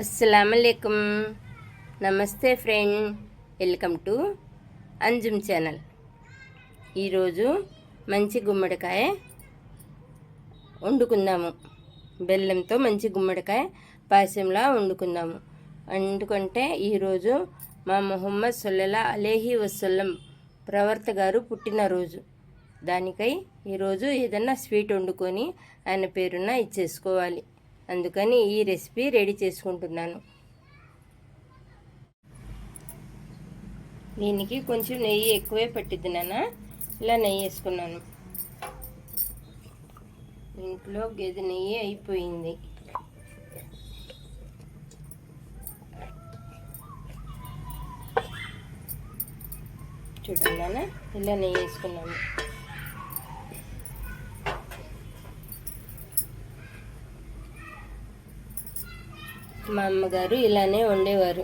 అస్సలాముఅలైకుం. నమస్తే friend, welcome to Anjum channel. ఈరోజు మంచి గుమ్మడికాయ వండుకుందాము. బెల్లంతో మంచి గుమ్మడికాయ పాయసంలా వండుకుందాము. ఎందుకంటే ఈరోజు మా ముహమ్మద్ సల్లల్లాహు అలైహి వసల్లం ప్రవర్త గారు పుట్టినరోజు. దానికై ఈరోజు ఏదన్నా స్వీట్ వండుకొని ఆయన పేరున ఇచ్చేసుకోవాలి. అందుకని ఈ రెసిపీ రెడీ చేసుకుంటున్నాను. దీనికి కొంచెం నెయ్యి ఎక్కువే పట్టిద్ది నాన్న. ఇలా నెయ్యి వేసుకున్నాను. ఇంట్లో గేదె నెయ్యి అయిపోయింది. చూడండి నాన్న, ఇలా నెయ్యి వేసుకున్నాను. మా అమ్మగారు ఇలానే వండేవారు.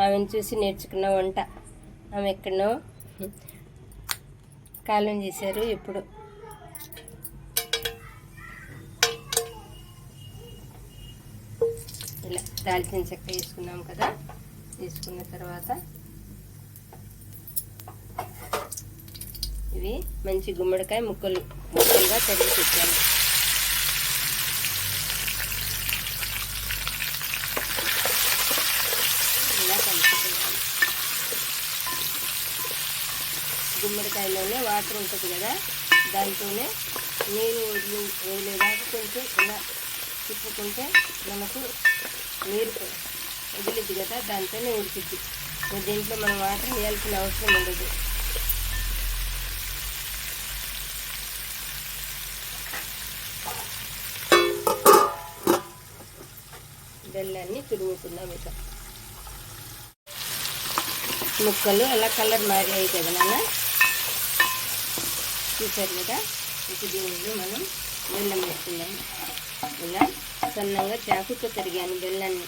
ఆమెను చూసి నేర్చుకున్న వంట. ఆమె ఎక్కడనో కాలం చేశారు. ఇప్పుడు ఇలా దాల్చిన చెక్క వేసుకున్నాం కదా. వేసుకున్న తర్వాత ఇవి మంచి గుమ్మడికాయ ముక్కలుగా తరిగి పెట్టాను. గుమ్మడికాయలోనే వాటర్ ఉంటుంది కదా, దాంతోనే నీరు వదిలేదాకా కొంచెం ఇలా తిప్పుకుంటే మనకు నీరు వదిలిద్ది కదా, దాంతోనే ఉడికిద్ది. దీంట్లో మనం వాటర్ వేయాల్సిన అవసరం ఉండదు. బెల్లాన్ని తురుముకుందాం. ఇక ముక్కలు అలా కలర్ మారాయి కదా నాన్న, చూసారు కదా. ఇక దీనిలో మనం బెల్లం వేసుకుందాం. ఇలా సన్నంగా చాకుతో తరిగాను బెల్లాన్ని.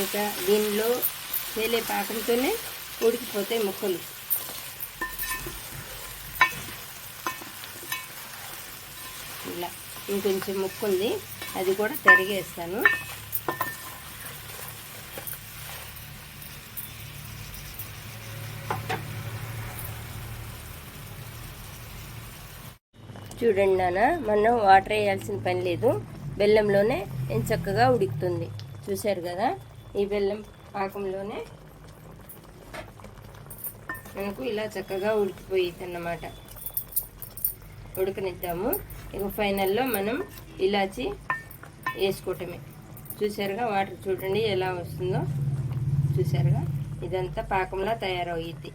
ఇంకా దీనిలో తేలే పాకంతోనే ఉడికిపోతాయి ముక్కలు. ఇలా ఇంకొంచెం ముక్క ఉంది, అది కూడా తరిగేస్తాను. చూడండి నాన్న, మనం వాటర్ వేయాల్సిన పని లేదు. బెల్లంలోనే చక్కగా ఉడుకుతుంది. చూశారు కదా, ఈ బెల్లం పాకంలోనే మనకు ఇలా చక్కగా ఉడికిపోయింది అన్నమాట. ఉడకనిద్దాము. ఇక ఫైనల్లో మనం ఇలాచి వేసుకోవటమే. చూసారుగా, వాటర్ చూడండి ఎలా వస్తుందో. చూసారుగా, ఇదంతా పాకంలా తయారవుద్ది.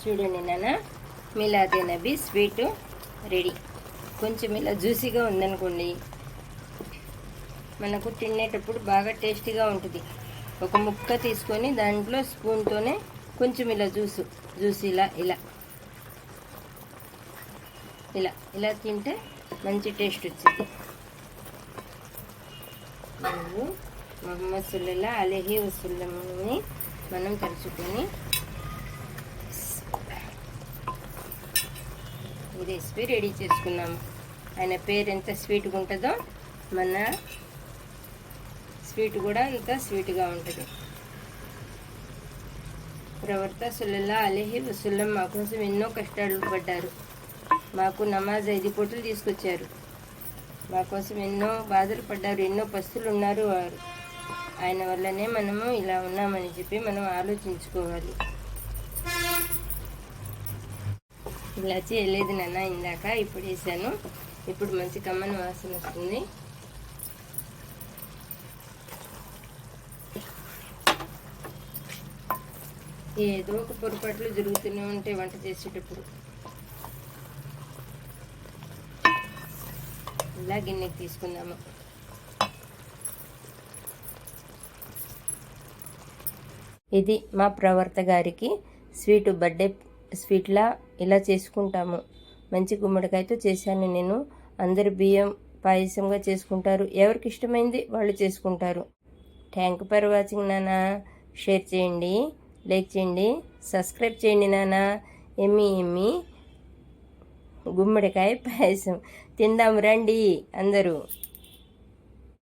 చూడండి నాన్న, మిలాదే నబీ స్వీట్ రెడీ. కొంచెం ఇలా జ్యూసీగా ఉందనుకోండి, మనకు తినేటప్పుడు బాగా టేస్టీగా ఉంటుంది. ఒక ముక్క తీసుకొని దాంట్లో స్పూన్తోనే కొంచెం ఇలా జ్యూస్ ఇలా ఇలా ఇలా ఇలా తింటే మంచి టేస్ట్ వచ్చింది. మనము ముహమ్మద్ సల్లల్లాహు అలైహి వసల్లంని మనం తలుచుకొని ఈ రెసిపీ రెడీ చేసుకున్నాము. ఆయన పేరు ఎంత స్వీట్గా ఉంటుందో మన స్వీట్ కూడా అంత స్వీట్గా ఉంటుంది. ప్రవర్త సల్లల్లాహు అలైహి వసల్లం మా కోసం ఎన్నో కష్టాలు పడ్డారు. మాకు నమాజ్ 5 పూటలు తీసుకొచ్చారు. మా కోసం ఎన్నో బాధలు పడ్డారు. ఎన్నో పస్తులు ఉన్నారు వారు. ఆయన వల్లనే మనము ఇలా ఉన్నామని చెప్పి మనం ఆలోచించుకోవాలి. ఇలాచి వేయలేదు నాన్న ఇందాక, ఇప్పుడు వేసాను. ఇప్పుడు మంచి కమ్మని వాసన వస్తుంది. ఏదో ఒక పొరపాట్లు జరుగుతూనే ఉంటాయి వంట చేసేటప్పుడు. ఇలా గిన్నెకి తీసుకుందాము. ఇది మా ప్రవర్త గారికి బర్త్డే స్వీట్లా ఇలా చేసుకుంటాము. మంచి గుమ్మడికాయతో చేశాను నేను. అందరు బియ్యం పాయసంగా చేసుకుంటారు. ఎవరికి ఇష్టమైంది వాళ్ళు చేసుకుంటారు. థ్యాంక్ యూ ఫర్ వాచింగ్ నాన్న. షేర్ చేయండి, లైక్ చేయండి, సబ్స్క్రైబ్ చేయండి నాన్న. ఎమ్మి గుమ్మడికాయ పాయసం తిందాం రండి అందరూ.